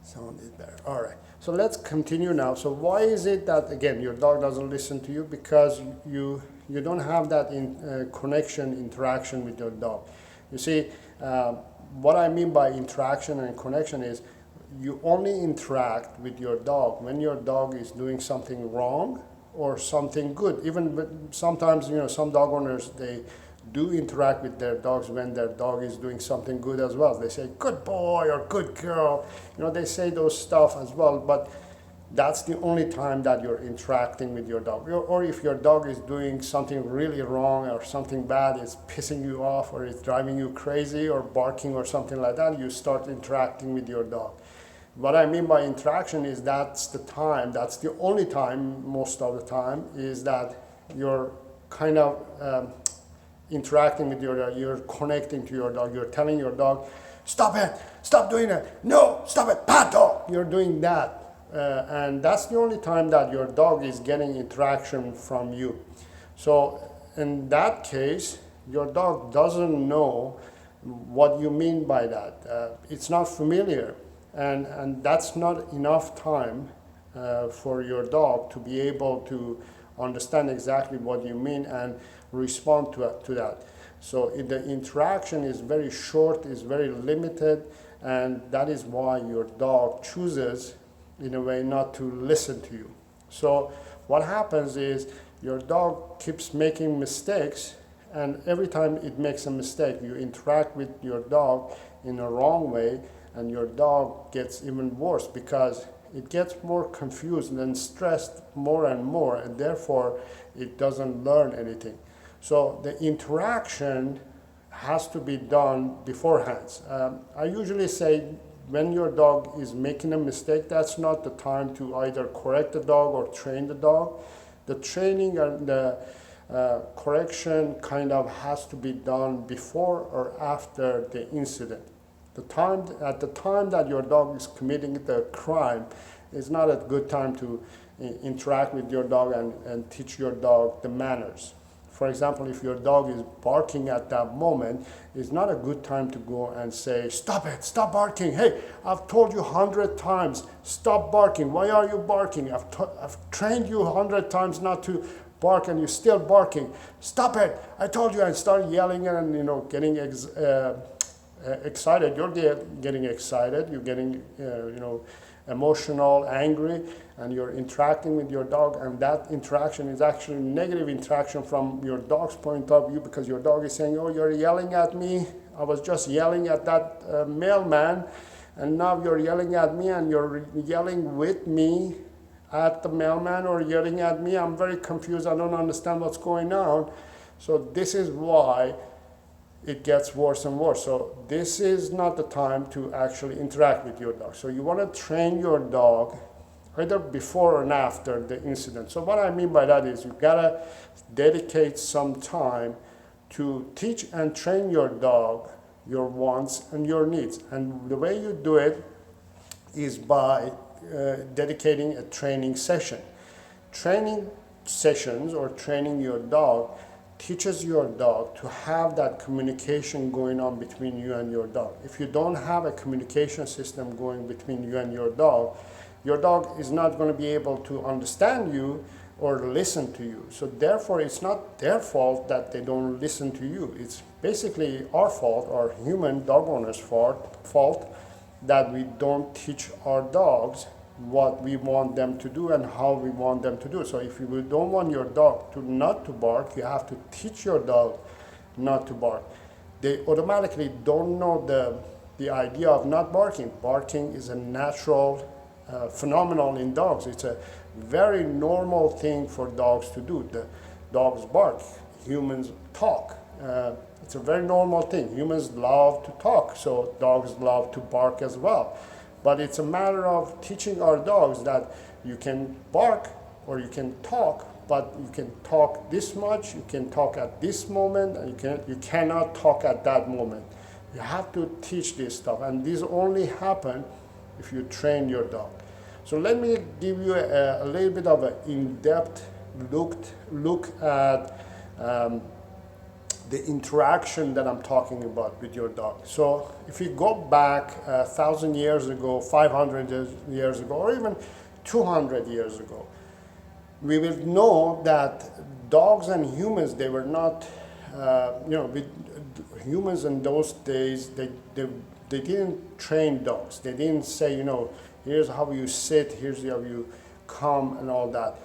Sound is better. All right. So let's continue now. So why is it that again your dog doesn't listen to you? Because you don't have that connection, interaction with your dog. You see, what I mean by interaction and connection is you only interact with your dog when your dog is doing something wrong or something good. Even sometimes, some dog owners, they do interact with their dogs when their dog is doing something good as well. They say, good boy or good girl. They say those stuff as well, but that's the only time that you're interacting with your dog. Or if your dog is doing something really wrong or something bad, it's pissing you off or it's driving you crazy or barking or something like that, you start interacting with your dog. What I mean by interaction is that's the only time, most of the time, is that you're kind of interacting with your dog, you're connecting to your dog, you're telling your dog, stop it, stop doing it, no, stop it, pato, you're doing that. And that's the only time that your dog is getting interaction from you. So in that case, your dog doesn't know what you mean by that. It's not familiar. And that's not enough time for your dog to be able to understand exactly what you mean and respond to that. So the interaction is very short, is very limited, and that is why your dog chooses, in a way, not to listen to you. So what happens is your dog keeps making mistakes, and every time it makes a mistake, you interact with your dog in a wrong way, and your dog gets even worse because it gets more confused and stressed more and more, and therefore it doesn't learn anything. So the interaction has to be done beforehand. I usually say when your dog is making a mistake, that's not the time to either correct the dog or train the dog. The training and the correction kind of has to be done before or after the incident. At the time that your dog is committing the crime is not a good time to interact with your dog and teach your dog the manners. For example, if your dog is barking at that moment, it's not a good time to go and say, stop it, stop barking. Hey, I've told you 100 times, stop barking. Why are you barking? I've trained you 100 times not to bark and you're still barking. Stop it, I told you, and start yelling and getting excited. You're getting excited, you're getting emotional, angry, and you're interacting with your dog, and that interaction is actually negative interaction from your dog's point of view, because your dog is saying, oh, you're yelling at me, I was just yelling at that mailman, and now you're yelling at me, and you're yelling with me at the mailman, or yelling at me, I'm very confused, I don't understand what's going on. So this is why it gets worse and worse. So this is not the time to actually interact with your dog. So you want to train your dog either before and after the incident. So what I mean by that is you gotta dedicate some time to teach and train your dog your wants and your needs. And the way you do it is by dedicating a training session. Training sessions or training your dog teaches your dog to have that communication going on between you and your dog. If you don't have a communication system going between you and your dog is not going to be able to understand you or listen to you. So therefore, it's not their fault that they don't listen to you. It's basically our fault, our human dog owners' fault that we don't teach our dogs what we want them to do and how we want them to do. So if you don't want your dog to not to bark, you have to teach your dog not to bark. They automatically don't know the idea of not barking. Barking is a natural phenomenon in dogs. It's a very normal thing for dogs to do. The dogs bark, humans talk. It's a very normal thing. Humans love to talk, so dogs love to bark as well. But it's a matter of teaching our dogs that you can bark or you can talk, but you can talk this much, you can talk at this moment, and you cannot talk at that moment. You have to teach this stuff, and these only happen if you train your dog. So let me give you a little bit of an in-depth look at the interaction that I'm talking about with your dog. So if you go back 1,000 years ago, 500 years ago, or even 200 years ago, we will know that dogs and humans, they were not, with humans in those days, they didn't train dogs. They didn't say, here's how you sit, here's how you come and all that.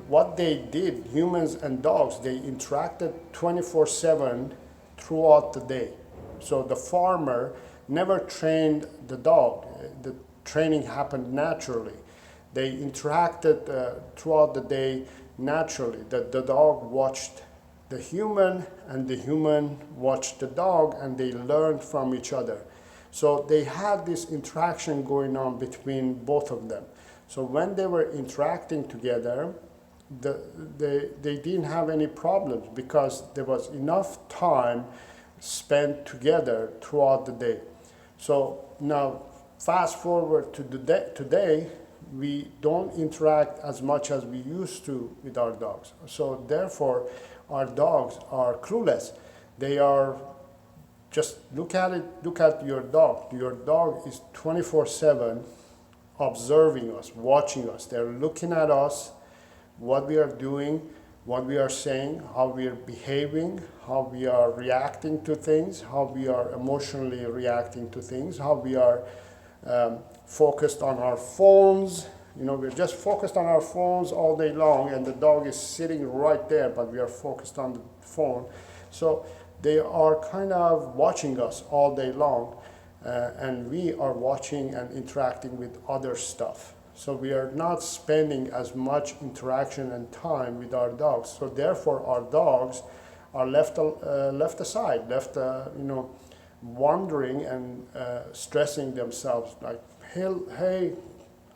What they did, humans and dogs, they interacted 24/7 throughout the day. So the farmer never trained the dog. The training happened naturally. They interacted throughout the day naturally. The dog watched the human, and the human watched the dog, and they learned from each other. So they had this interaction going on between both of them. So when they were interacting together, they didn't have any problems because there was enough time spent together throughout the day. So now fast forward to today, we don't interact as much as we used to with our dogs. So therefore, our dogs are clueless. They are just look at your dog. Your dog is 24/7 observing us, watching us. They're looking at us, what we are doing, what we are saying, how we are behaving, how we are reacting to things, how we are emotionally reacting to things, how we are focused on our phones. We're just focused on our phones all day long, and the dog is sitting right there, but we are focused on the phone. So they are kind of watching us all day long, and we are watching and interacting with other stuff. So we are not spending as much interaction and time with our dogs. So therefore, our dogs are left aside, wondering and stressing themselves like, hey,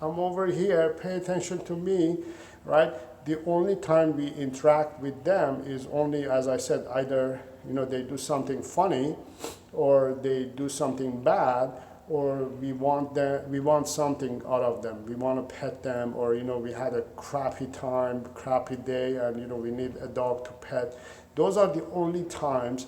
I'm over here, pay attention to me, right? The only time we interact with them is only, as I said, either they do something funny, or they do something bad, or we want something out of them. We want to pet them, or we had a crappy time, crappy day, and we need a dog to pet. Those are the only times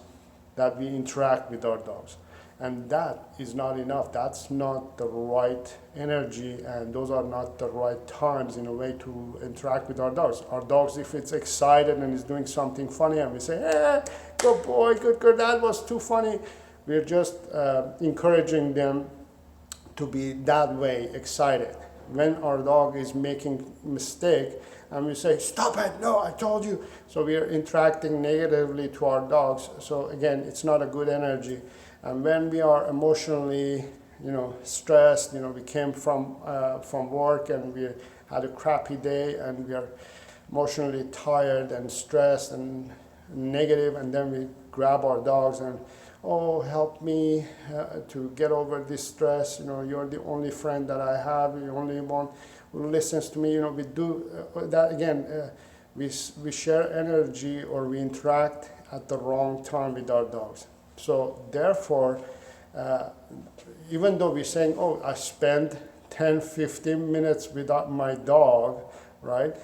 that we interact with our dogs, and that is not enough. That's not the right energy, and those are not the right times in a way to interact with our dogs. Our dogs, if it's excited and is doing something funny, and we say, good boy, good, that was too funny, we're just encouraging them to be that way excited. When our dog is making a mistake and we say, stop it, no, I told you. So we are interacting negatively to our dogs. So again, it's not a good energy. And when we are emotionally, stressed, we came from work and we had a crappy day and we are emotionally tired and stressed and negative, and then we grab our dogs and, oh, help me to get over this stress. You're the only friend that I have. You're the only one who listens to me. We do that again. We share energy, or we interact at the wrong time with our dogs. So therefore, even though we're saying, oh, I spend 10, 15 minutes without my dog, right?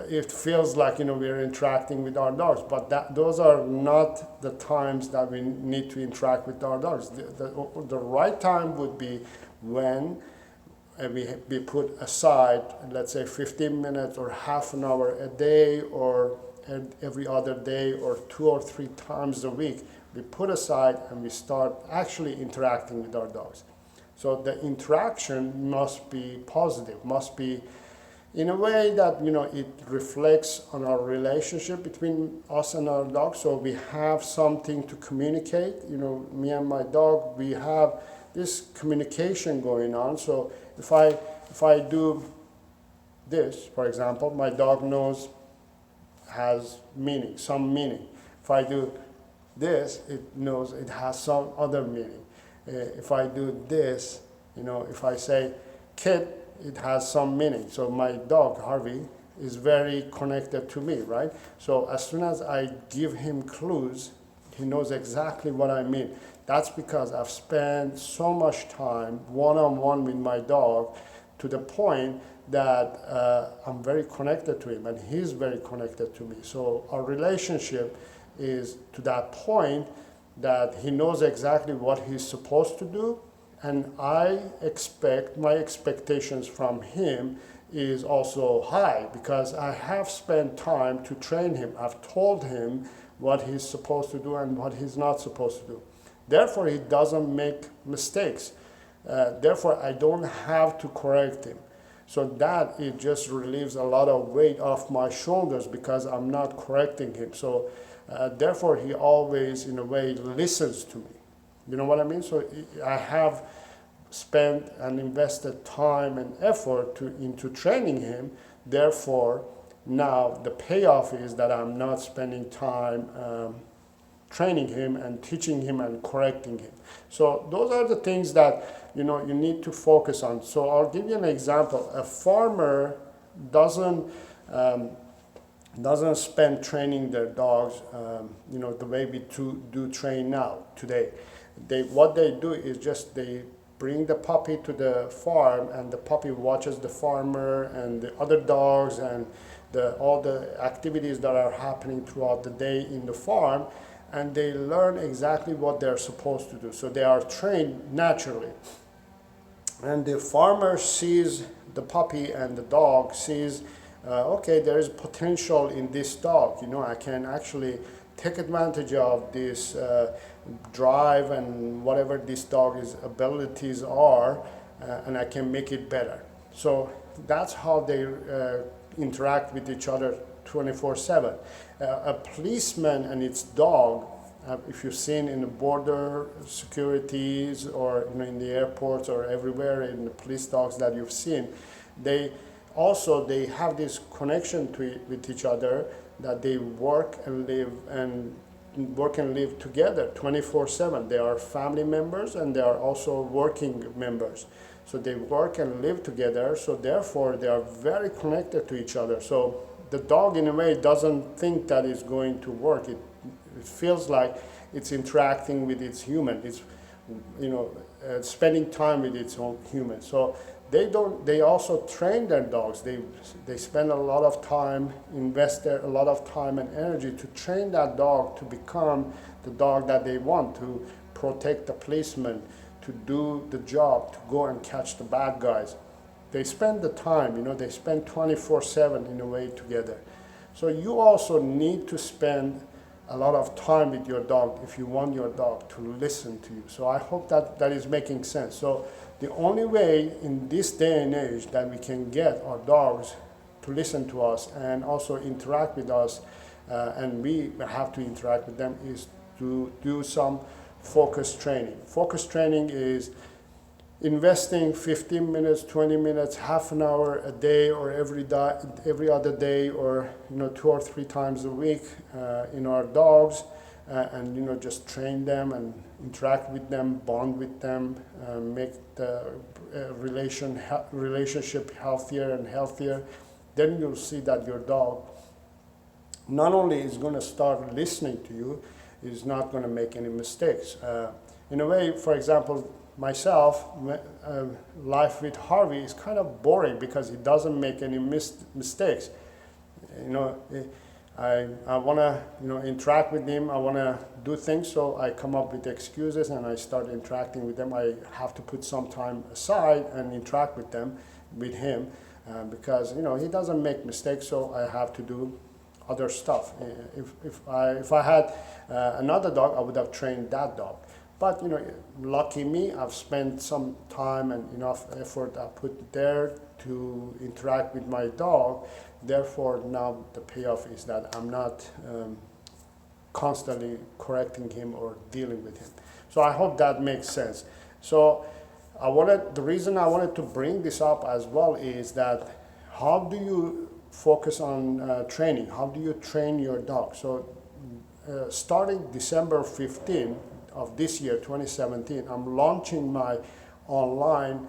It feels like we're interacting with our dogs, but those are not the times that we need to interact with our dogs. The right time would be when we put aside, let's say, 15 minutes or half an hour a day, or every other day, or 2 or 3 times a week. We put aside and we start actually interacting with our dogs. So the interaction must be positive, must be in a way that it reflects on our relationship between us and our dog. So we have something to communicate. Me and my dog, we have this communication going on. So if I do this, for example, my dog knows has meaning, some meaning. If I do this, it knows it has some other meaning. If I do this, if I say kid, it has some meaning. So my dog, Harvey, is very connected to me, right? So as soon as I give him clues, he knows exactly what I mean. That's because I've spent so much time one-on-one with my dog to the point that I'm very connected to him and he's very connected to me. So our relationship is to that point that he knows exactly what he's supposed to do, and my expectations from him is also high because I have spent time to train him. I've told him what he's supposed to do and what he's not supposed to do. Therefore, he doesn't make mistakes. Therefore, I don't have to correct him. So that it just relieves a lot of weight off my shoulders because I'm not correcting him. So therefore, he always, in a way, listens to me. You know what I mean? So I have spent and invested time and effort into training him. Therefore, now the payoff is that I'm not spending time training him and teaching him and correcting him. So those are the things that you need to focus on. So I'll give you an example. A farmer doesn't spend training their dogs the way we do train now today. What they do is just they bring the puppy to the farm, and the puppy watches the farmer and the other dogs and all the activities that are happening throughout the day in the farm, and they learn exactly what they're supposed to do. So they are trained naturally. And the farmer sees the puppy and the dog sees, okay, there is potential in this dog. I can actually take advantage of this drive and whatever this dog's abilities are, and I can make it better. So that's how they interact with each other 24/7. A policeman and its dog, if you've seen in the border securities or in the airports or everywhere in the police dogs that you've seen, they have this connection with each other, that they work and live together 24/7. They are family members and they are also working members. So they work and live together, so therefore they are very connected to each other. So the dog in a way doesn't think that it's going to work. It feels like it's interacting with its human. It's spending time with its own human. So they also train their dogs. They spend a lot of time, invest a lot of time and energy to train that dog to become the dog that they want, to protect the policeman, to do the job, to go and catch the bad guys. They spend the time, they spend 24/7 in a way together. So you also need to spend a lot of time with your dog if you want your dog to listen to you. So I hope that is making sense. So the only way in this day and age that we can get our dogs to listen to us and also interact with us, and we have to interact with them, is to do some focus training. Focus training is investing 15 minutes, 20 minutes, half an hour a day, or every other day, or 2 or 3 times a week in our dogs, and just train them and interact with them, bond with them, make the relationship healthier and healthier. Then you'll see that your dog not only is going to start listening to you, is not going to make any mistakes. In a way, for example, myself, life with Harvey is kind of boring because he doesn't make any mistakes. I want to interact with him. I want to do things, so I come up with excuses and I start interacting with them. I have to put some time aside and interact with him, because he doesn't make mistakes, so I have to do other stuff. If I had another dog, I would have trained that dog. But lucky me, I've spent some time and enough effort I put there to interact with my dog. Therefore, now the payoff is that I'm not constantly correcting him or dealing with him. So I hope that makes sense. So the reason I wanted to bring this up as well is that how do you focus on training? How do you train your dog? So starting December 15 of this year, 2017, I'm launching my online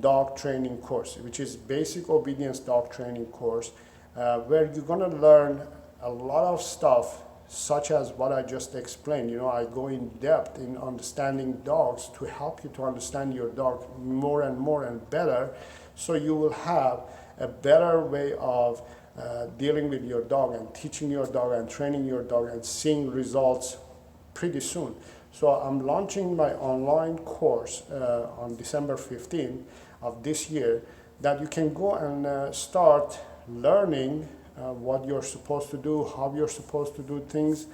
dog training course, which is basic obedience dog training course, where you're going to learn a lot of stuff such as what I just explained. You know, I go in depth in understanding dogs to help you to understand your dog more and more and better, so you will have a better way of dealing with your dog and teaching your dog and training your dog and seeing results pretty soon. So I'm launching my online course on December 15th of this year, that you can go and start learning what you're supposed to do, how you're supposed to do things.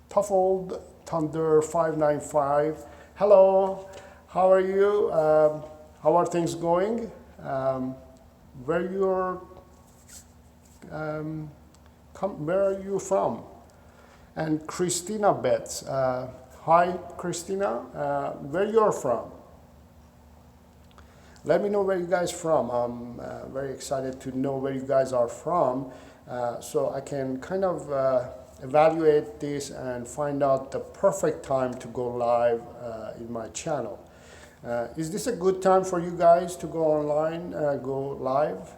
Tuffled Thunder 595. Hello, how are you? How are things going? Where are you from? And Christina Betts. Hi, Christina. Where you're from? Let me know where you guys from. I'm very excited to know where you guys are from, so I can kind of evaluate this and find out the perfect time to go live in my channel. Is this a good time for you guys to go online, go live?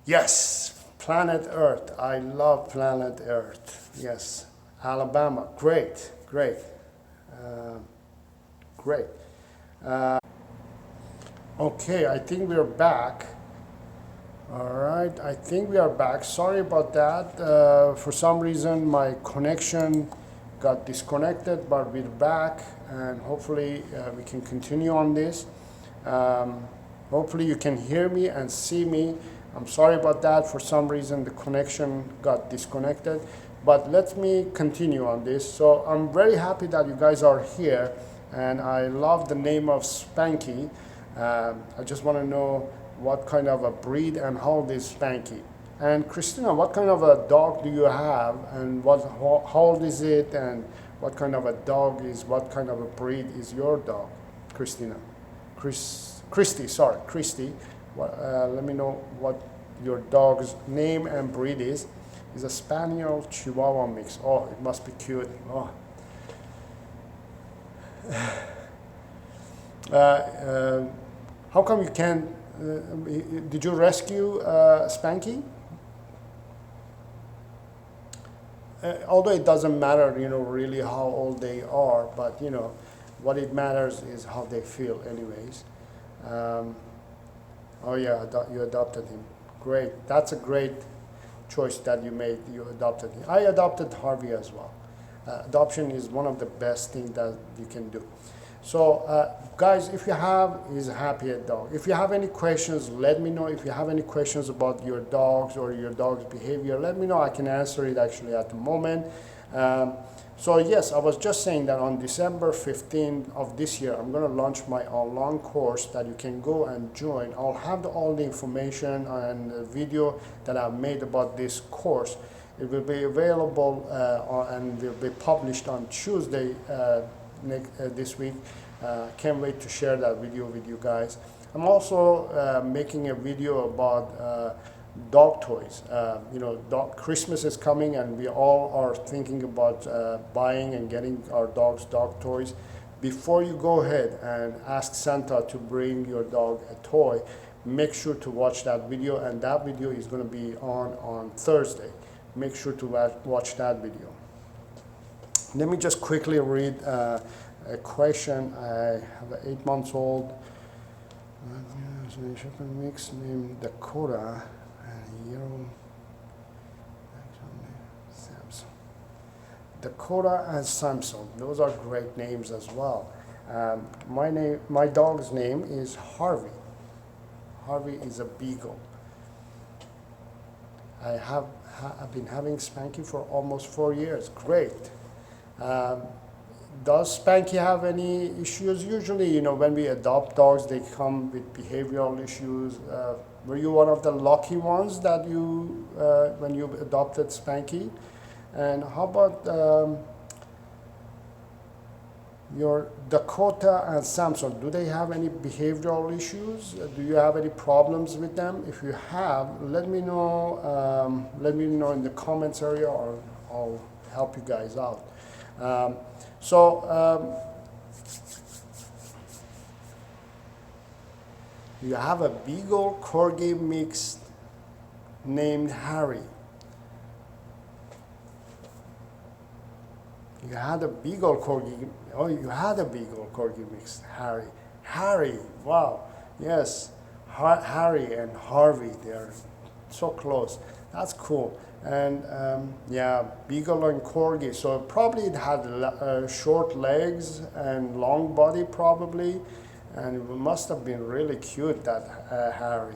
Yes, Planet Earth. I love Planet Earth. Yes, Alabama. Great, great, great. Okay, I think we're back. All right, I think we are back. Sorry about that. For some reason, my connection got disconnected, but we're back, and hopefully we can continue on this. Hopefully you can hear me and see me. I'm sorry about that. For some reason, the connection got disconnected, but let me continue on this. So I'm very happy that you guys are here, and I love the name of Spanky. I just want to know what kind of a breed and how old is Spanky. And Christina, what kind of a dog do you have, and how old is it, and what kind of a dog is, what kind of a breed is your dog, Christina? Christy. Let me know what your dog's name and breed is. It's a Spaniel Chihuahua mix. Oh, it must be cute. Oh. How come you can't, did you rescue Spanky? Although it doesn't matter, you know, really how old they are, but you know, what it matters is how they feel anyways. Oh yeah, you adopted him. Great, that's a great choice that you made, you adopted him. I adopted Harvey as well. Adoption is one of the best things that you can do. So guys, if you have, he's a happy dog. If you have any questions, let me know. If you have any questions about your dogs or your dog's behavior, let me know. I can answer it actually at the moment. So yes, I was just saying that on December 15th of this year, I'm going to launch my online course that you can go and join. I'll have all the information and the video that I've made about this course. It will be available and will be published on Tuesday this week. Can't wait to share that video with you guys. I'm also making a video about dog toys. You know, Christmas is coming, and we all are thinking about buying and getting our dogs dog toys. Before you go ahead and ask Santa to bring your dog a toy, make sure to watch that video, and that video is going to be on Thursday. Make sure to watch that video. Let me just quickly read a question. I have an 8-month-old mix named Dakota and Yellow Samson. Dakota and Samson, those are great names as well. My dog's name is Harvey. Harvey is a beagle. I've been having Spanky for almost 4 years. Great. Does Spanky have any issues? Usually, you know, when we adopt dogs, they come with behavioral issues. Were you one of the lucky ones that you, when you adopted Spanky? And how about your Dakota and Samson? Do they have any behavioral issues? Do you have any problems with them? If you have, let me know. Let me know in the comments area, or I'll help you guys out. You have a Beagle Corgi mix named Harry. You had a Beagle Corgi. Oh, you had a Beagle Corgi mix, Harry. Harry, wow. Yes, Harry and Harvey, they're so close. That's cool. And yeah, Beagle and Corgi. So probably it had short legs and long body probably. And it must have been really cute, that Harry.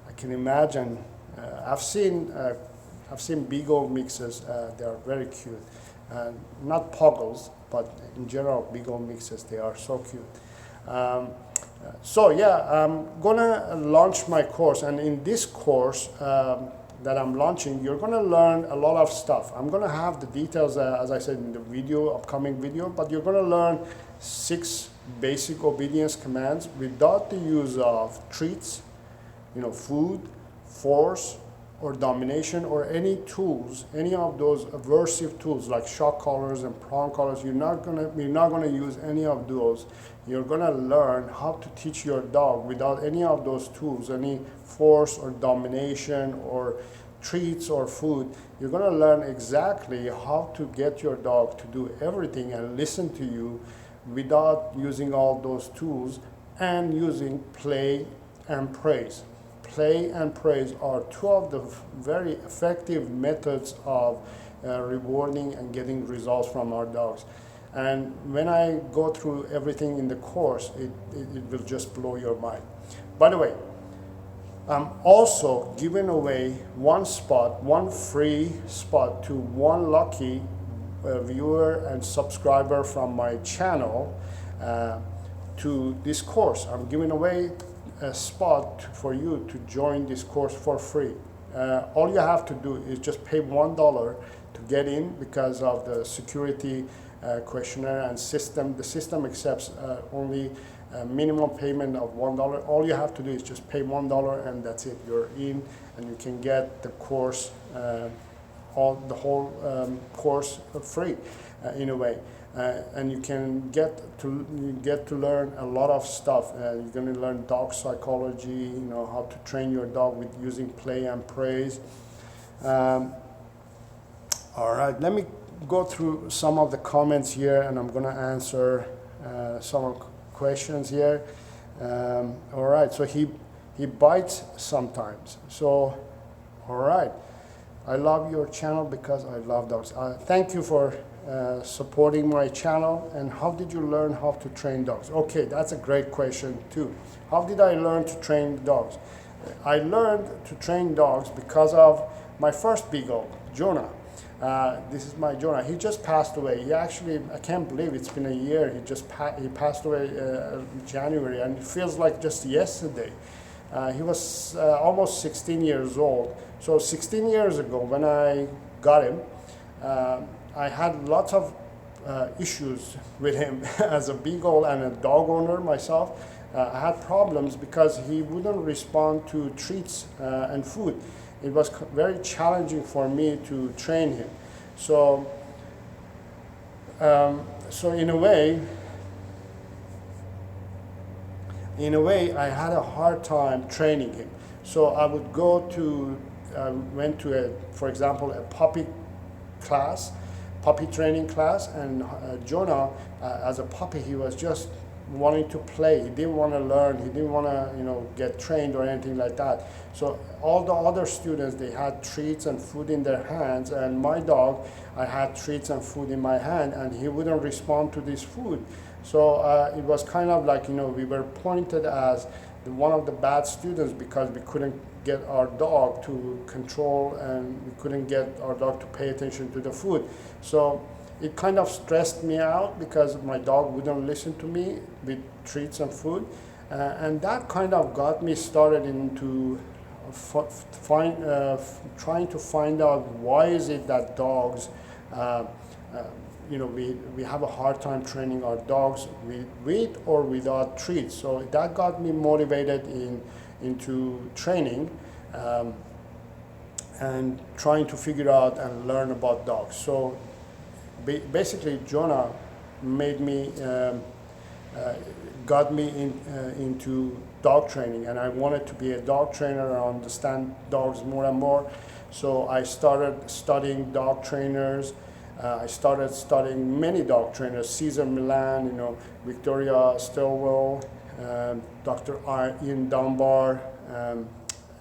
I can imagine. I've seen Beagle mixes. They are very cute. Not Puggles, but in general, Beagle mixes, they are so cute. So yeah, I'm gonna launch my course, and in this course that I'm launching, you're gonna learn a lot of stuff. I'm gonna have the details, as I said in the video, upcoming video, but you're gonna learn 6 basic obedience commands without the use of treats, food, force, or domination, or any tools, any of those aversive tools like shock collars and prong collars. You're not gonna use any of those. You're gonna learn how to teach your dog without any of those tools, any force or domination or treats or food. You're gonna learn exactly how to get your dog to do everything and listen to you without using all those tools, and using play and praise. Play and praise are 2 of the very effective methods of rewarding and getting results from our dogs. And when I go through everything in the course, it will just blow your mind. By the way, I'm also giving away one free spot to one lucky viewer and subscriber from my channel to this course. I'm giving away a spot for you to join this course for free. All you have to do is just pay $1 to get in because of the security questionnaire and system. The system accepts only a minimum payment of $1. All you have to do is just pay $1 and that's it. You're in, and you can get the course, the whole course free in a way. And you can get to learn a lot of stuff. You're going to learn dog psychology, how to train your dog with using play and praise. All right, let me go through some of the comments here, and I'm going to answer some questions here. All right, so he bites sometimes. So, all right, I love your channel because I love dogs. Thank you for supporting my channel. And how did you learn how to train dogs? Okay, that's a great question too. How did I learn to train dogs? I learned to train dogs because of my first Beagle, Jonah. This is my Jonah. He just passed away. He actually, I can't believe it's been a year. He passed away in January, and it feels like just yesterday. He was almost 16 years old. So 16 years ago when I got him, I had lots of issues with him as a Beagle and a dog owner myself. I had problems because he wouldn't respond to treats and food. It was very challenging for me to train him. So in a way, I had a hard time training him. So I would went to for example, a puppy training class, and Jonah, as a puppy, he was just wanting to play. He didn't want to learn. He didn't want to, get trained or anything like that. So all the other students, they had treats and food in their hands, and my dog, I had treats and food in my hand, and he wouldn't respond to this food. So it was kind of like, we were pointed as one of the bad students because we couldn't get our dog to control, and we couldn't get our dog to pay attention to the food. So it kind of stressed me out because my dog wouldn't listen to me with treats and food. And that kind of got me started into trying to find out why is it that dogs, we have a hard time training our dogs with or without treats. So that got me motivated into training and trying to figure out and learn about dogs. So basically, Jonah made me got me into dog training, and I wanted to be a dog trainer and understand dogs more and more. So I started studying dog trainers. I started studying many dog trainers: Cesar Milan, Victoria Stilwell, Dr. Ian Dunbar,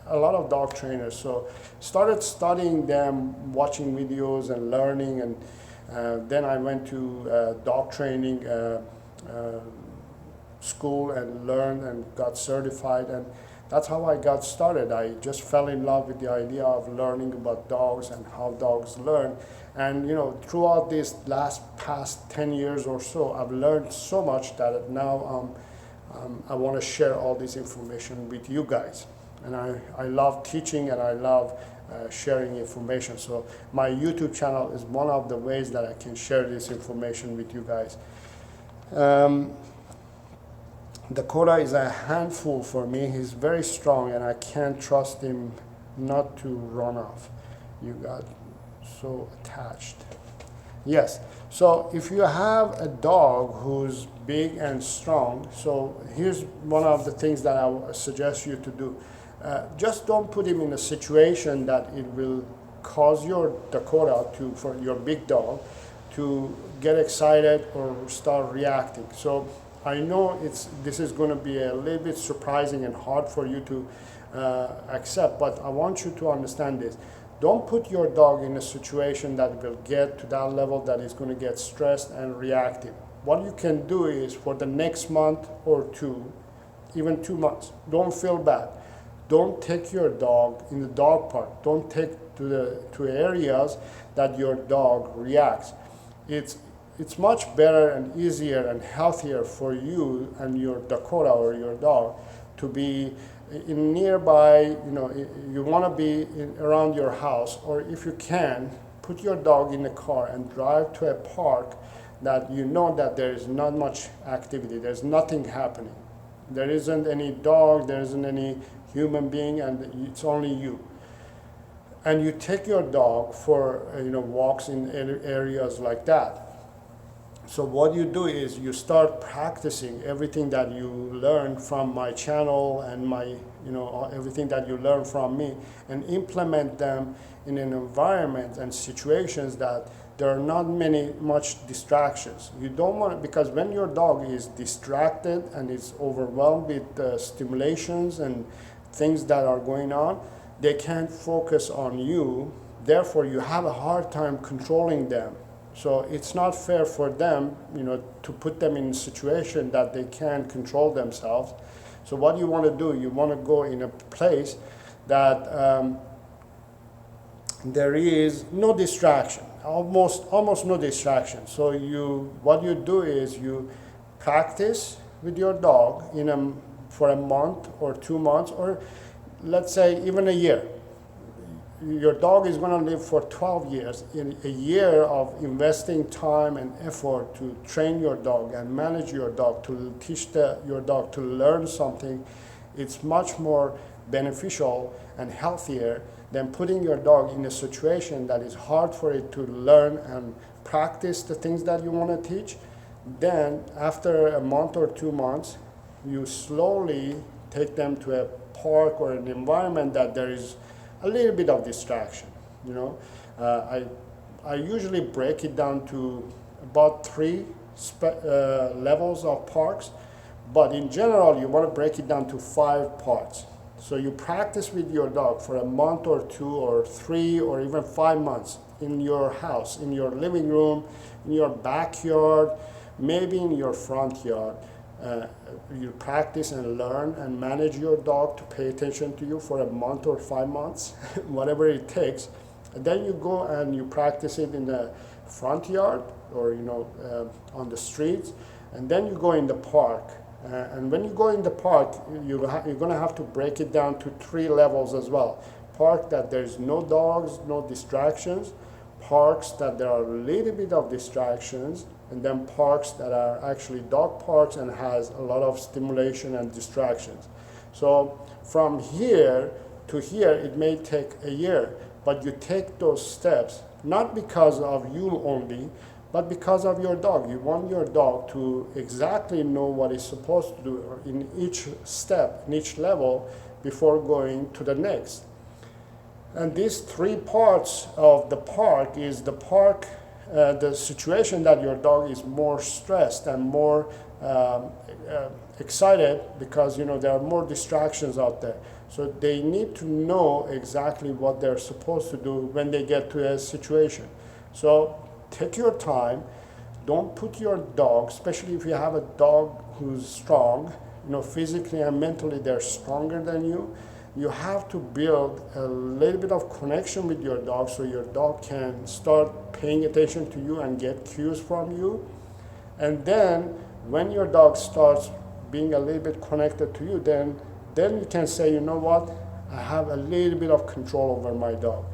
a lot of dog trainers. So started studying them, watching videos and learning, and then I went to dog training school and learned and got certified, and that's how I got started. I just fell in love with the idea of learning about dogs and how dogs learn. And throughout this past 10 years or so, I've learned so much that now I want to share all this information with you guys. And I love teaching, and I love sharing information. So my YouTube channel is one of the ways that I can share this information with you guys. Dakota is a handful for me. He's very strong, and I can't trust him not to run off. You got so attached. Yes, so if you have a dog who's big and strong, so here's one of the things that I would suggest you to do. Just don't put him in a situation that it will cause your Dakota for your big dog to get excited or start reacting. So I know this is going to be a little bit surprising and hard for you to accept, but I want you to understand this. Don't put your dog in a situation that will get to that level that is going to get stressed and reactive. What you can do is, for the next month or two, even 2 months, don't feel bad. Don't take your dog in the dog park. Don't take to areas that your dog reacts. It's much better and easier and healthier for you and your Dakota or your dog to be in nearby, you want to be around your house, or if you can, put your dog in the car and drive to a park that that there is not much activity, there's nothing happening. There isn't any dog, there isn't any human being, and it's only you. And you take your dog for walks in areas like that. So what you do is you start practicing everything that you learn from my channel and everything that you learn from me, and implement them in an environment and situations that there are not much distractions. You don't want because when your dog is distracted and is overwhelmed with stimulations and things that are going on, they can't focus on you. Therefore, you have a hard time controlling them. So it's not fair for them, to put them in a situation that they can't control themselves. So what you want to do, you want to go in a place that there is no distraction, almost no distraction. So what you do is you practice with your dog for a month or 2 months, or let's say even a year. Your dog is going to live for 12 years. In a year of investing time and effort to train your dog and manage your dog, to teach your dog to learn something, it's much more beneficial and healthier than putting your dog in a situation that is hard for it to learn and practice the things that you want to teach. Then after a month or 2 months, you slowly take them to a park or an environment that there is a little bit of distraction. I usually break it down to about 3 levels of parks, but in general you want to break it down to 5 parts. So you practice with your dog for a month or 2 or 3 or even 5 months in your house, in your living room, in your backyard, maybe in your front yard. You practice and learn and manage your dog to pay attention to you for a month or 5 months, whatever it takes. And then you go and you practice it in the front yard or on the streets, and then you go in the park. And when you go in the park, you're going to have to break it down to 3 levels as well. Park that there's no dogs, no distractions. Parks that there are a little bit of distractions, and then parks that are actually dog parks and has a lot of stimulation and distractions. So from here to here, it may take a year, but you take those steps, not because of you only, but because of your dog. You want your dog to exactly know what it's supposed to do in each step, in each level, before going to the next. And these three parts of the park is the situation that your dog is more stressed and more excited, because there are more distractions out there. So they need to know exactly what they're supposed to do when they get to a situation. So take your time. Don't put your dog, especially if you have a dog who's strong, physically and mentally they're stronger than you. You have to build a little bit of connection with your dog so your dog can start paying attention to you and get cues from you. And then when your dog starts being a little bit connected to you, then you can say, you know what, I have a little bit of control over my dog.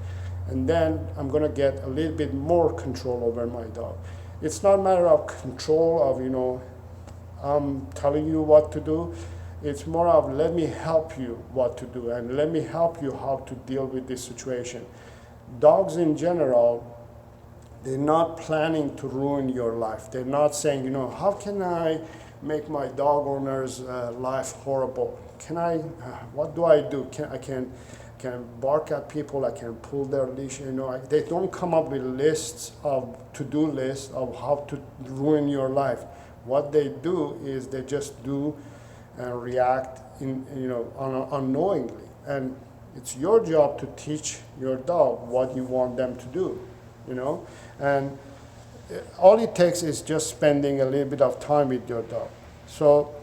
And then I'm going to get a little bit more control over my dog. It's not a matter of control of, I'm telling you what to do. It's more of, let me help you what to do, and let me help you how to deal with this situation. Dogs in general, they're not planning to ruin your life. They're not saying, how can I make my dog owner's life horrible? What do I do? I can bark at people, I can pull their leash, They don't come up with to-do lists of how to ruin your life. What they do is they just do and react unknowingly. And it's your job to teach your dog what you want them to do, And all it takes is just spending a little bit of time with your dog. So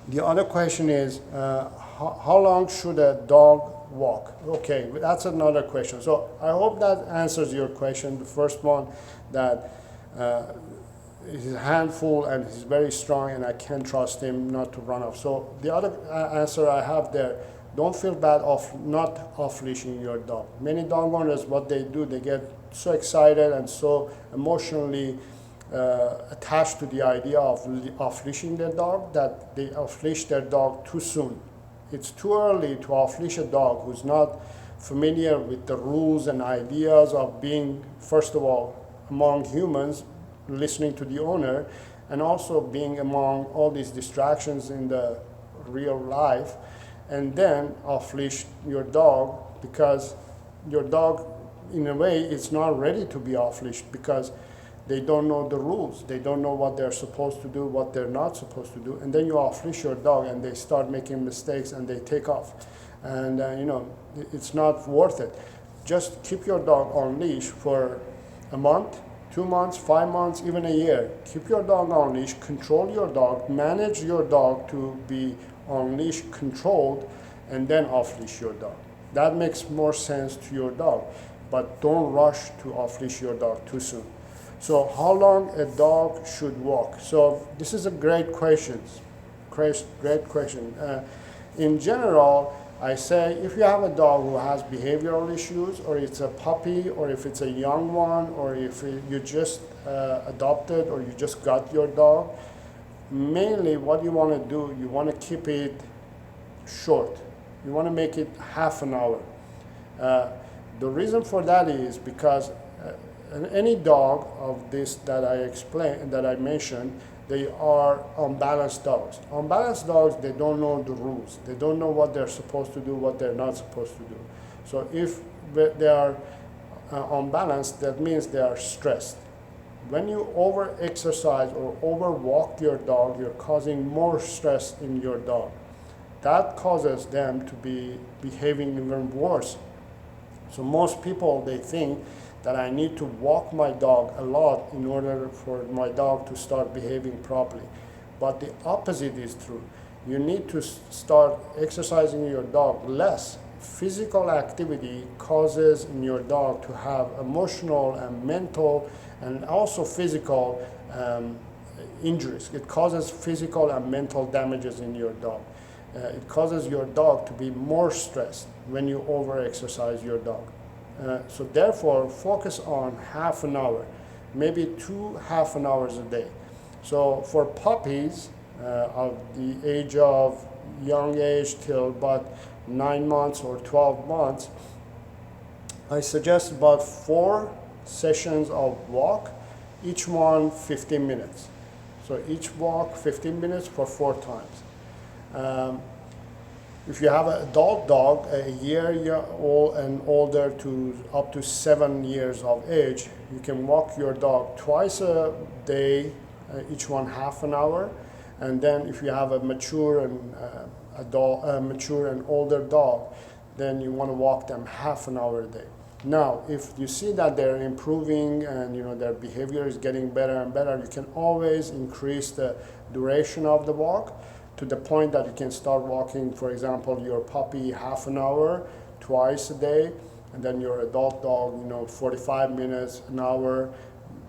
the other question is, how long should a dog walk? Okay, that's another question. So I hope that answers your question. The first one, that he's a handful and he's very strong and I can't trust him not to run off. So the other answer I have there, don't feel bad of not off-leashing your dog. Many dog owners, what they do, they get so excited and so emotionally attached to the idea of off-leashing their dog that they off-leash their dog too soon. It's too early to off-leash a dog who's not familiar with the rules and ideas of being, first of all, among humans, listening to the owner, and also being among all these distractions in the real life, and then off-leash your dog, because your dog, in a way, is not ready to be off-leashed because they don't know the rules. They don't know what they're supposed to do, what they're not supposed to do. And then you off-leash your dog and they start making mistakes and they take off. And, it's not worth it. Just keep your dog on leash for a month, 2 months, 5 months, even a year. Keep your dog on leash, control your dog, manage your dog to be on leash controlled, and then off-leash your dog. That makes more sense to your dog, but don't rush to off-leash your dog too soon. So how long a dog should walk? So this is a great question. Great question. In general, I say if you have a dog who has behavioral issues, or it's a puppy, or if it's a young one, or if you just adopted or you just got your dog, mainly what you want to do, you want to keep it short. You want to make it half an hour. The reason for that is because any dog of this that I explained, that I mentioned, they are unbalanced dogs. Unbalanced dogs, they don't know the rules. They don't know what they're supposed to do, what they're not supposed to do. So if they are unbalanced, that means they are stressed. When you over-exercise or overwalk your dog, you're causing more stress in your dog. That causes them to be behaving even worse. So most people, they think that I need to walk my dog a lot in order for my dog to start behaving properly. But the opposite is true. You need to start exercising your dog less. Physical activity causes in your dog to have emotional and mental and also physical injuries. It causes physical and mental damages in your dog. It causes your dog to be more stressed when you over-exercise your dog. So therefore, focus on half an hour, maybe 2 half an hours a day. So for puppies of the age of young age till about 9 months or 12 months, I suggest about 4 sessions of walk each one 15 minutes. So each walk 15 minutes for 4 times. If you have an adult dog, a year old and older to up to 7 years of age, you can walk your dog twice a day, each one half an hour. And then if you have a mature and mature and older dog, then you want to walk them half an hour a day. Now, if you see that they're improving and their behavior is getting better and better, you can always increase the duration of the walk to the point that you can start walking, for example, your puppy half an hour twice a day, and then your adult dog, 45 minutes, an hour,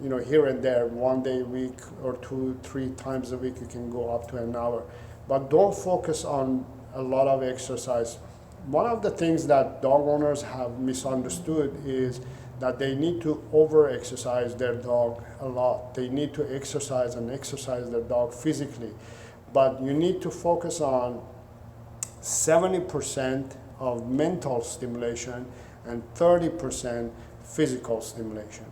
here and there, 1 day a week or 2-3 times a week, you can go up to an hour. But don't focus on a lot of exercise. One of the things that dog owners have misunderstood is that they need to over-exercise their dog a lot. They need to exercise their dog physically. But you need to focus on 70% of mental stimulation and 30% physical stimulation.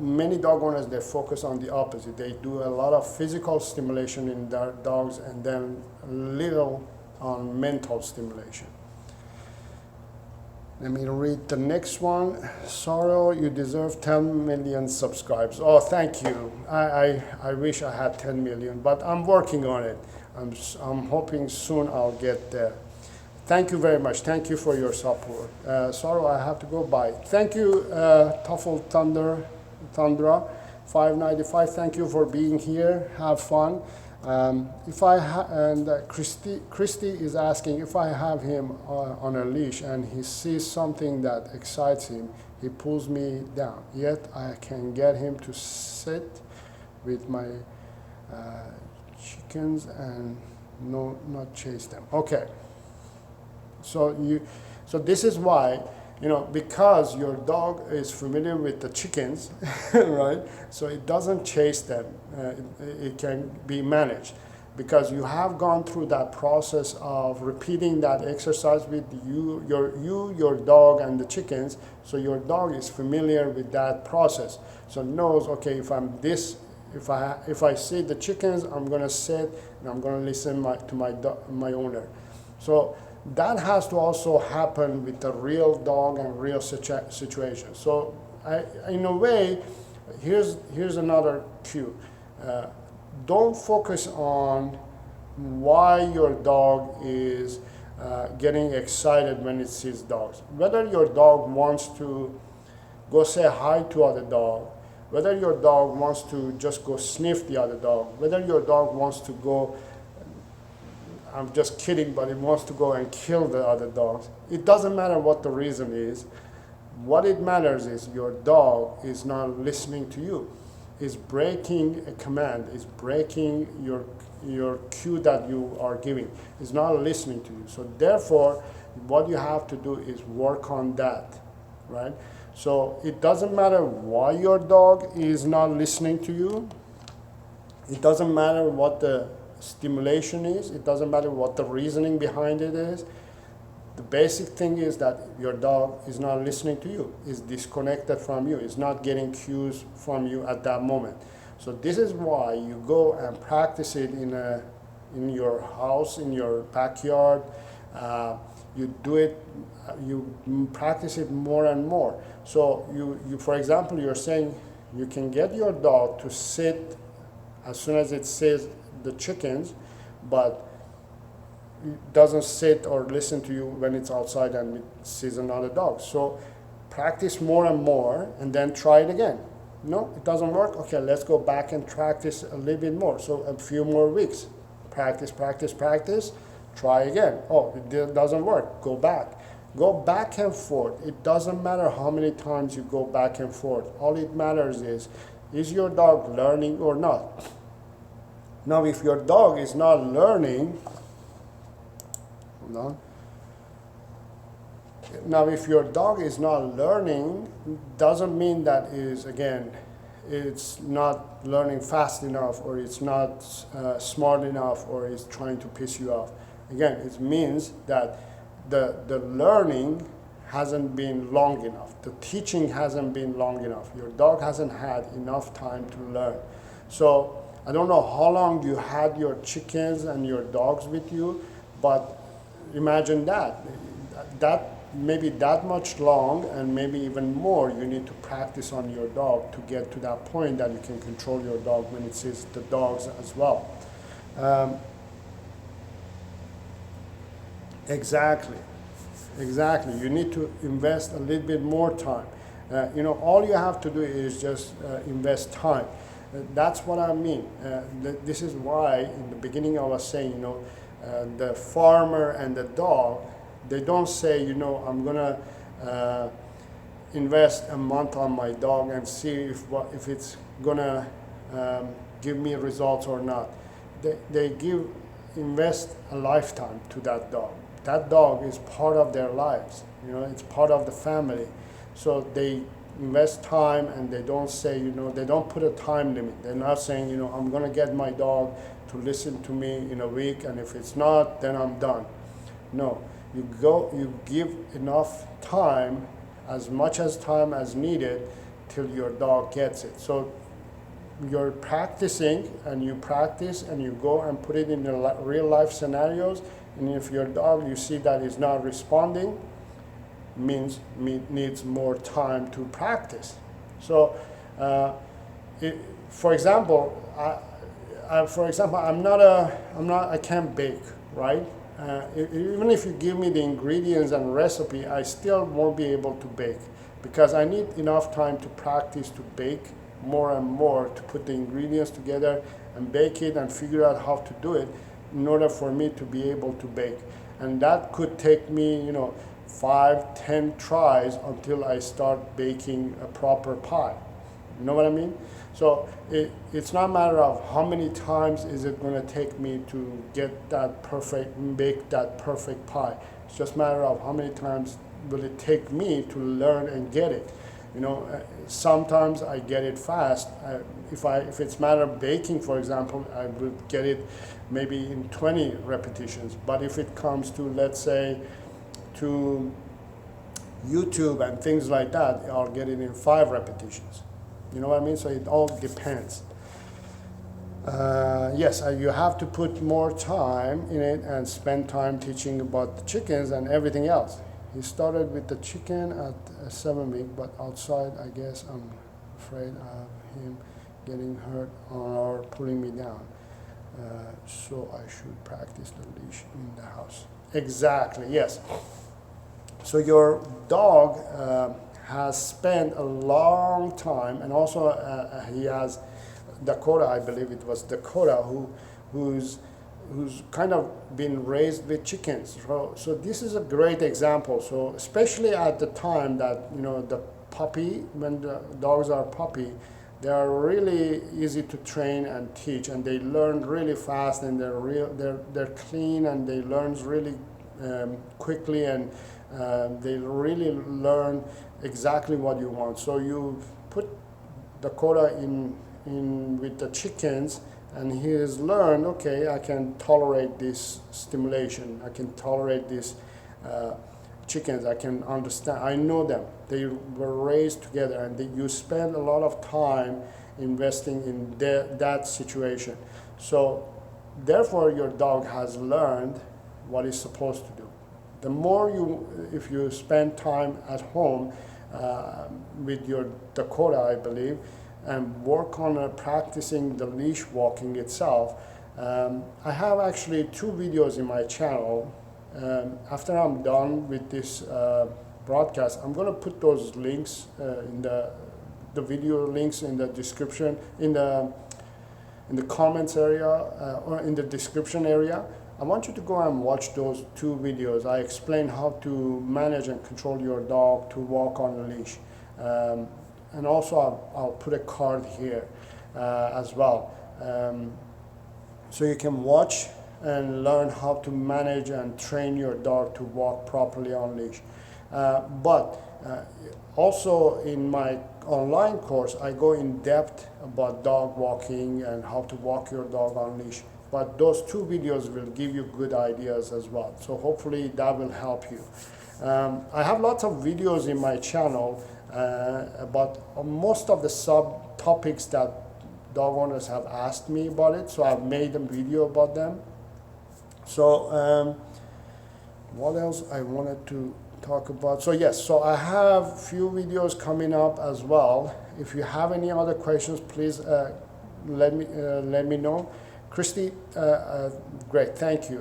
Many dog owners, they focus on the opposite. They do a lot of physical stimulation in their dogs and then little on mental stimulation. Let me read the next one. Saro, you deserve 10 million subscribers. Oh, thank you. I wish I had 10 million, but I'm working on it. I'm hoping soon I'll get there. Thank you very much. Thank you for your support. Saro, I have to go by. Thank you, Tuffle Thundra 595. Thank you for being here. Have fun. Christy is asking, if I have him on a leash and he sees something that excites him, he pulls me down. Yet I can get him to sit with my chickens and not chase them. Okay. So this is why, because your dog is familiar with the chickens, right? So it doesn't chase them. It can be managed because you have gone through that process of repeating that exercise with your dog and the chickens. So your dog is familiar with that process. So knows, okay, if I see the chickens, I'm gonna sit and I'm gonna listen to my owner. So that has to also happen with the real dog and real situation. So in a way, here's another cue. Don't focus on why your dog is getting excited when it sees dogs. Whether your dog wants to go say hi to other dog, whether your dog wants to just go sniff the other dog, whether your dog wants to go, I'm just kidding, but it wants to go and kill the other dogs. It doesn't matter what the reason is. What it matters is your dog is not listening to you. Is breaking a command, is breaking your cue that you are giving, is not listening to you. So therefore, what you have to do is work on that, right? So it doesn't matter why your dog is not listening to you. It doesn't matter what the stimulation is. It doesn't matter what the reasoning behind it is. The basic thing is that your dog is not listening to you, is disconnected from you, is not getting cues from you at that moment. So this is why you go and practice it in your house, in your backyard. You do it, you practice it more and more. So you for example, you're saying you can get your dog to sit as soon as it sees the chickens, but it doesn't sit or listen to you when it's outside and it sees another dog. So practice more and more and then try it again. No, it doesn't work. Okay, let's go back and practice a little bit more. So a few more weeks. Practice, practice, practice. Try again. Oh, it doesn't work. Go back. Go back and forth. It doesn't matter how many times you go back and forth. All it matters is your dog learning or not? Now, if your dog is not learning, hold on. Now, if your dog is not learning, doesn't mean that it's not learning fast enough, or it's not smart enough, or it's trying to piss you off. Again, it means that the learning hasn't been long enough. The teaching hasn't been long enough. Your dog hasn't had enough time to learn. So I don't know how long you had your chickens and your dogs with you, but imagine that maybe that much long, and maybe even more you need to practice on your dog to get to that point that you can control your dog when it sees the dogs as well. Exactly. You need to invest a little bit more time. All you have to do is just invest time. That's what I mean. This is why in the beginning I was saying, the farmer and the dog, they don't say, I'm gonna invest a month on my dog and see if it's gonna give me results or not. They invest a lifetime to that dog. That dog is part of their lives. It's part of the family. So they invest time, and they don't say, they don't put a time limit. They're not saying, I'm going to get my dog to listen to me in a week, and if it's not, then I'm done. No, you give enough time, as much as time as needed, till your dog gets it. So you're practicing, and you practice, and you go and put it in the real life scenarios, and if your dog, you see that is not responding, needs more time to practice. So, for example, I can't bake, right? Even if you give me the ingredients and recipe, I still won't be able to bake, because I need enough time to practice to bake more and more, to put the ingredients together and bake it and figure out how to do it in order for me to be able to bake. And that could take me, 5-10 tries until I start baking a proper pie. You know what I mean? So it's not a matter of how many times is it going to take me to bake that perfect pie. It's just a matter of how many times will it take me to learn and get it. Sometimes I get it fast. If it's a matter of baking, for example, I will get it maybe in 20 repetitions. But if it comes to, let's say, to YouTube and things like that, I'll get it in 5 repetitions. You know what I mean? So it all depends. Yes, you have to put more time in it and spend time teaching about the chickens and everything else. He started with the chicken at 7 weeks, but outside, I guess I'm afraid of him getting hurt or pulling me down. So I should practice the leash in the house. Exactly, yes. So your dog has spent a long time, and also he has Dakota, I believe it was Dakota, who's kind of been raised with chickens. So this is a great example. So especially at the time that, the puppy, when the dogs are puppy, they are really easy to train and teach, and they learn really fast, and they're clean, and they learn really quickly, and they really learn exactly what you want. So you put Dakota in with the chickens, and he has learned, okay, I can tolerate this stimulation, I can tolerate these chickens, I can understand, I know them. They were raised together, and you spend a lot of time investing in that situation. So therefore your dog has learned what he's supposed to do. The more if you spend time at home with your Dakota, I believe, and work on practicing the leash walking itself. I have actually 2 videos in my channel. After I'm done with this broadcast, I'm going to put those links in the video links in the description, in the comments area, or in the description area. I want you to go and watch those 2 videos. I explain how to manage and control your dog to walk on a leash. And also I'll put a card here as well. So you can watch and learn how to manage and train your dog to walk properly on leash. But also in my online course, I go in depth about dog walking and how to walk your dog on leash. But those 2 videos will give you good ideas as well. So hopefully that will help you. I have lots of videos in my channel about most of the subtopics that dog owners have asked me about it, so I've made a video about them. So what else I wanted to talk about? So yes, so I have few videos coming up as well. If you have any other questions, please let me know. Christy, great, thank you.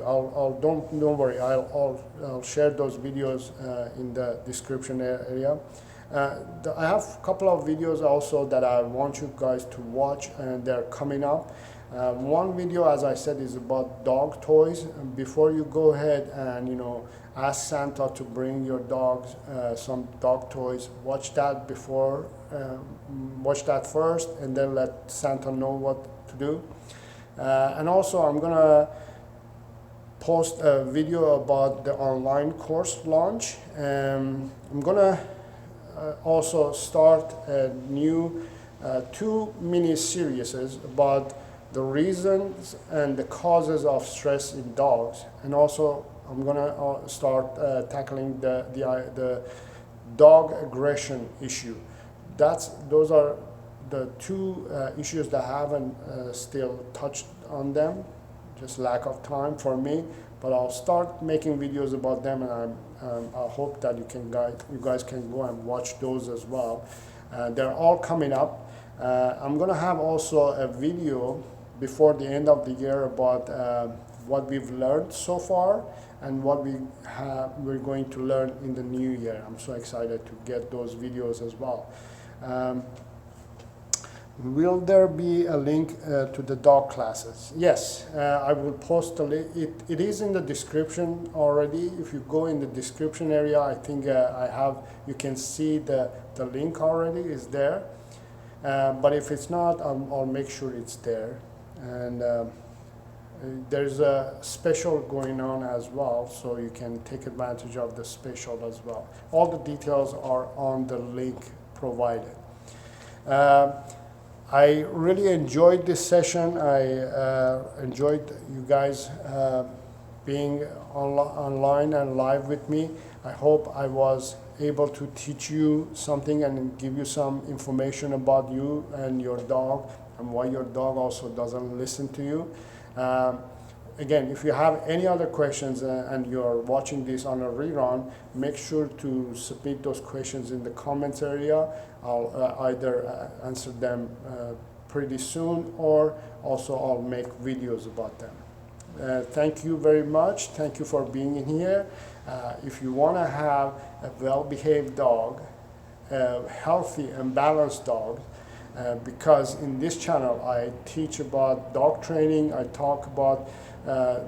Don't worry. I'll share those videos in the description area. I have a couple of videos also that I want you guys to watch, and they're coming up. One video, as I said, is about dog toys. Before you go ahead and ask Santa to bring your dogs some dog toys, watch that first, and then let Santa know what to do. And also, I'm gonna post a video about the online course launch. I'm gonna also start a new 2 mini series about the reasons and the causes of stress in dogs, and also I'm gonna start tackling the dog aggression issue. Those are the 2 issues that I haven't still touched on them, just lack of time for me. But I'll start making videos about them, and I hope that you guys can go and watch those as well. They're all coming up. I'm gonna have also a video before the end of the year about what we've learned so far and what we're going to learn in the new year. I'm so excited to get those videos as well. Will there be a link to the dog classes? Yes, I will post the link. It is in the description already. If you go in the description area, I think you can see the link already is there. But if it's not, I'll make sure it's there. And there's a special going on as well, so you can take advantage of the special as well. All the details are on the link provided. I really enjoyed this session. I enjoyed you guys being online and live with me. I hope I was able to teach you something and give you some information about you and your dog and why your dog also doesn't listen to you. Again, if you have any other questions and you're watching this on a rerun, make sure to submit those questions in the comments area. I'll either answer them pretty soon, or also I'll make videos about them. Thank you very much. Thank you for being in here. If you want to have a well-behaved dog, a healthy and balanced dog, because in this channel I teach about dog training, I talk about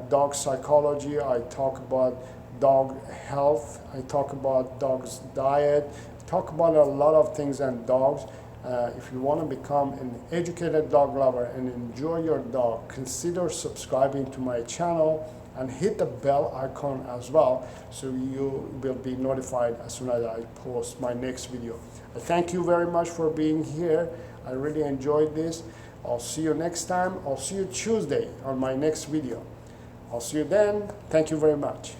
dog psychology, I talk about dog health, I talk about dogs' diet, talk about a lot of things and dogs. If you want to become an educated dog lover and enjoy your dog, consider subscribing to my channel and hit the bell icon as well, so you will be notified as soon as I post my next video. Thank you very much for being here. I really enjoyed this. I'll see you next time. I'll see you Tuesday on my next video. I'll see you then. Thank you very much.